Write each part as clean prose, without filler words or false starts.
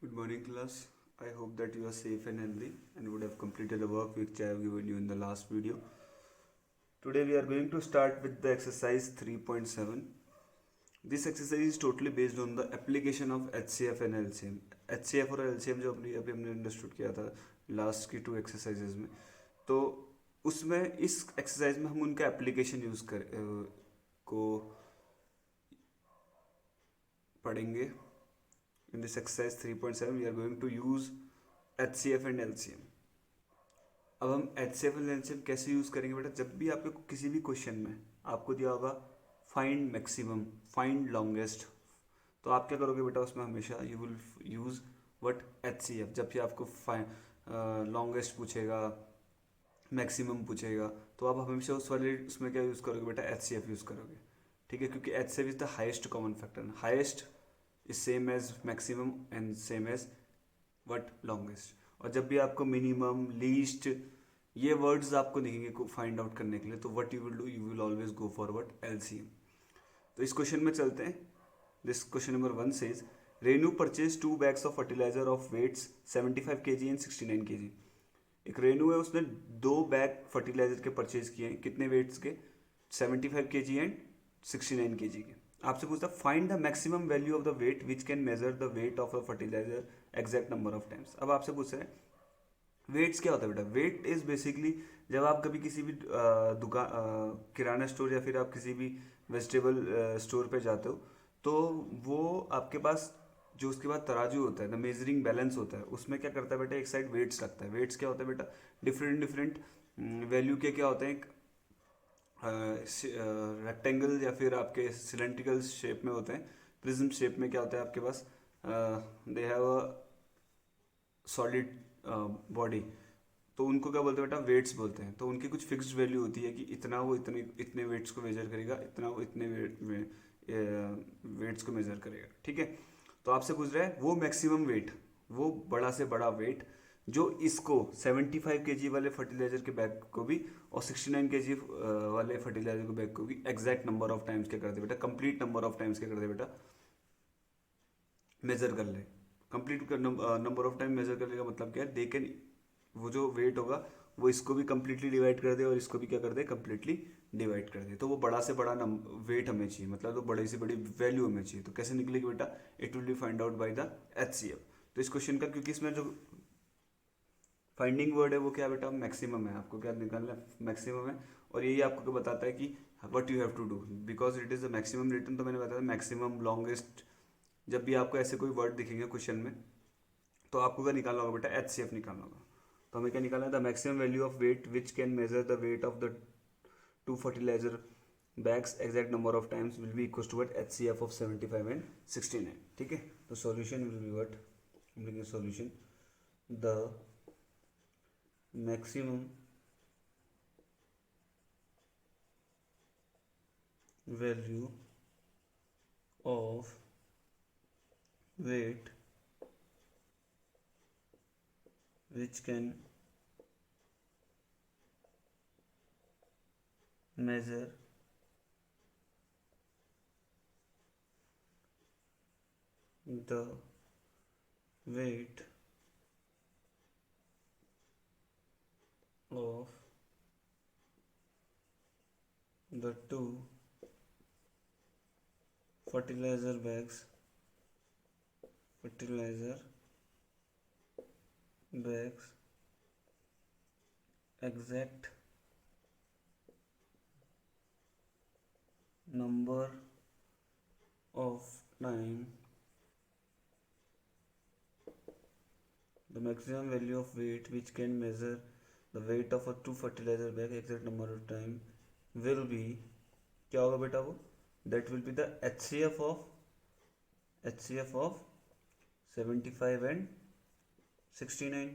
Good morning, class. I hope that you are safe and healthy and would have completed the work which I have given you in the last video. Today we are going to start with the exercise 3.7. This exercise is totally based on the application of HCF and LCM. HCF और LCM जो अपनी अभी हमने understood किया था last की to exercises में, तो उसमें इस एक्सरसाइज में हम उनका एप्लीकेशन यूज़ को पढ़ेंगे. In this exercise 3.7 we are going to use HCF and LCM. अब हम HCF and LCM कैसे यूज़ करेंगे बेटा? जब भी आपको किसी भी क्वेश्चन में आपको दिया होगा फाइंड मैक्सिमम, फाइंड लॉन्गेस्ट, तो आप क्या करोगे बेटा? उसमें हमेशा you will use what HCF. जब भी आपको लॉन्गेस्ट पूछेगा, मैक्सिमम पूछेगा, तो आप हमेशा उसमें क्या यूज़ करोगे बेटा? HCF यूज़ करोगे. ठीक है, क्योंकि HCF is the highest common factor. Highest is same as maximum and same as what longest. और जब भी आपको मिनिमम, लीस्ट, ये वर्ड्स आपको दिखेंगे फाइंड आउट करने के लिए, तो what you will do, you will always go for what LCM. तो इस क्वेश्चन में चलते हैं. This question number 1 says Renu purchase 2 bags of fertilizer of weights 75 kg and 69 kg. एक रेनू है, उसने 2 बैग फर्टिलाइजर के परचेज किए हैं. कितने वेट्स के? 75 kg एंड 69 kg के. आपसे पूछता है find the maximum value of the weight which can measure the weight of the fertilizer exact number of times. अब आपसे पूछ रहे हैं वेट्स क्या होता है बेटा? वेट इज बेसिकली जब आप कभी किसी भी दुकान, किराना स्टोर या फिर आप किसी भी वेजिटेबल स्टोर पे जाते हो, तो वो आपके पास जो उसके बाद तराजू होता है, द मेजरिंग बैलेंस होता है, उसमें क्या करता है बेटा? एक साइड वेट्स लगता है. वेट्स क्या होता है बेटा? डिफरेंट डिफरेंट वैल्यू के क्या होते हैं. रेक्टेंगल या फिर आपके सिलेंड्रिकल शेप में होते हैं. प्रिज्म शेप में क्या होता है आपके पास? They have a solid body. तो उनको क्या बोलते हैं बेटा? वेट्स बोलते हैं. तो उनकी कुछ फिक्स्ड वैल्यू होती है कि इतना वो इतने वेट्स को मेजर करेगा, इतना वो इतने वेट्स को मेजर करेगा. ठीक है, तो आपसे पूछ रहा है वो मैक्सिमम वेट, वो बड़ा से बड़ा वेट जो इसको 75 kg वाले फर्टिलाइजर के बैग को भी और 69 kg वाले फर्टिलाइजर के बैग को भी एग्जैक्ट नंबर ऑफ टाइम्स क्या कर दे बेटा? कंप्लीट नंबर ऑफ टाइम्स क्या कर दे बेटा? मेजर कर ले. Complete number of time measure करने का मतलब क्या है? दे कैन, वो जो वेट होगा वो इसको भी कंप्लीटली डिवाइड कर दे और इसको भी क्या कर दे? कंप्लीटली डिवाइड कर दे. तो वो बड़ा से बड़ा वेट हमें चाहिए, मतलब तो बड़ी से बड़ी वैल्यू हमें चाहिए. तो कैसे निकलेगी बेटा? It will be find out by the HCF. तो इस क्वेश्चन का, क्योंकि इसमें जो फाइंडिंग वर्ड है वो क्या बेटा? मैक्सिमम है. आपको क्या निकालना है? मैक्सिमम है. और यही आपको क्या बताता है कि what you have to do because it is the maximum return. तो मैंने बताया मैक्सिमम, लॉन्गेस्ट, जब भी आपको ऐसे कोई वर्ड दिखेंगे क्वेश्चन में, तो आपको क्या निकालना होगा बेटा? HCF निकालना होगा. तो हमें क्या निकालना है? The maximum value of weight which can measure the weight of the 2 fertilizer bags exact number of times will be equals to what? HCF of 75 and 69. ठीक है, तो solution will be what? हम लिखेंगे solution the maximum value of weight which can measure the weight of the 2 fertilizer bags exact number of time. The maximum value of weight which can measure the weight of a 2 fertilizer bag exact number of time will be, क्या होगा बेटा? वो that will be the HCF of 75 and 69.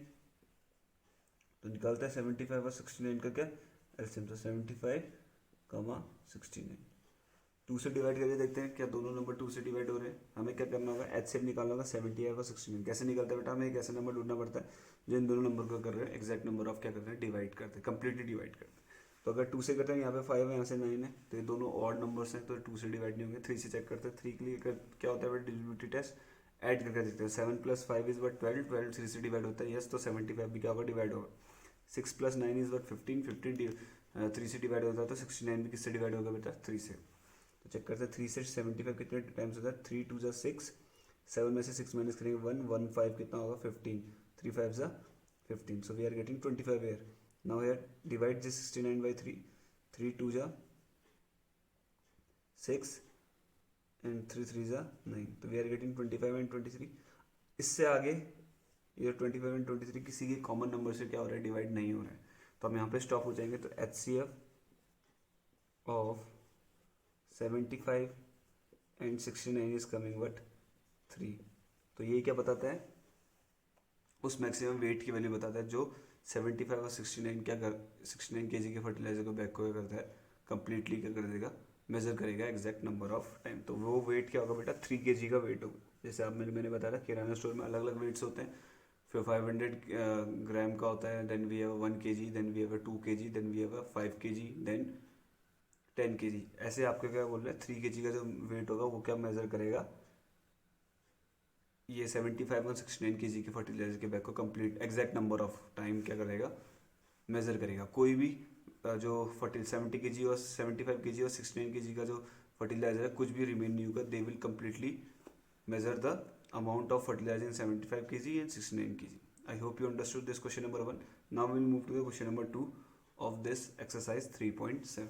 तो निकालते हैं 75 और 69 का क्या LCM. तो 75 कमा 69 2 से डिवाइड करके देखते हैं क्या दोनों नंबर 2 से डिवाइड हो रहे हैं. हमें क्या करना होगा? HCF निकालना होगा 75 और 69. कैसे निकलता है बेटा? हमें एक ऐसा नंबर ढूंढना पड़ता है जो इन दोनों नंबर को कर रहे हैं एग्जैक्ट नंबर ऑफ क्या करते हैं? डिवाइड करते हैं, कंप्लीटली डिवाइड करते हैं. तो अगर 2 से करते हैं, यहाँ पे 5 है, यहाँ से 9 है, तो ये दोनों ऑड नंबर्स हैं, तो 2 से डिवाइड नहीं होंगे. 3 से चेक करते हैं. 3 के लिए क्या होता है बेटा? Distributive test. ऐड करके देखते हैं। 7 + 5 इज वट 12, 12 3 से डिवाइड होता है, यस, तो 75 भी क्या होगा, डिवाइड होगा। 6 + 9 इज वट 15, 15 3 से डिवाइड होता है, तो 69 भी किससे डिवाइड होगा बेटा, 3 से। तो चेक करते हैं 3 से 75 कितने टाइम्स होता है, 3 × 2 = 6, 7 में से 6 माइनस करेंगे 1, 1 5 कितना होगा, 15, 3 5 = 15, so we are getting 25 here. Now here divide this 69 by 3, 3 2 = 6 and 3 3 = 9, तो we are getting 25 and 23। इससे आगे ये 25 and 23 किसी के कॉमन नंबर से क्या हो रहा है, डिवाइड नहीं हो रहा है, तो हम यहाँ पे स्टॉप हो जाएंगे। तो HCF of 75 and 69 is coming what, 3। तो ये क्या बताता है, उस मैक्सिमम वेट की वैल्यू बताता है जो 75 और 69 क्या कर 69 kg के फर्टिलाइजर को बैक को करता है, कंप्लीटली क्या कर देगा, मेजर करेगा एग्जैक्ट नंबर ऑफ टाइम। तो वो वेट क्या होगा बेटा, 3 kg का वेट होगा। जैसे आप मैंने बताया था किराना स्टोर में अलग अलग वेट्स होते हैं, फिर 500 ग्राम का होता है, then we have 1 kg, then we have 2 kg, then we have 5 kg, then 10 kg। ऐसे आपके क्या बोल रहे हैं, 3 kg का जो वेट होगा वो क्या मेजर करेगा, ये 75 और 69 kg के फर्टिलाइजर के बैग को complete exact number of time क्या करेगा, मेजर करेगा। कोई भी जो 70 kg और 75 kg और 69 kg का जो फर्टिलाइजर है कुछ भी रिमेन नहीं होगा, they will completely measure the amount of fertilizer in 75 kg and 69 kg. I hope you understood this question number 1. Now we will move to the question number 2 of this exercise 3.7.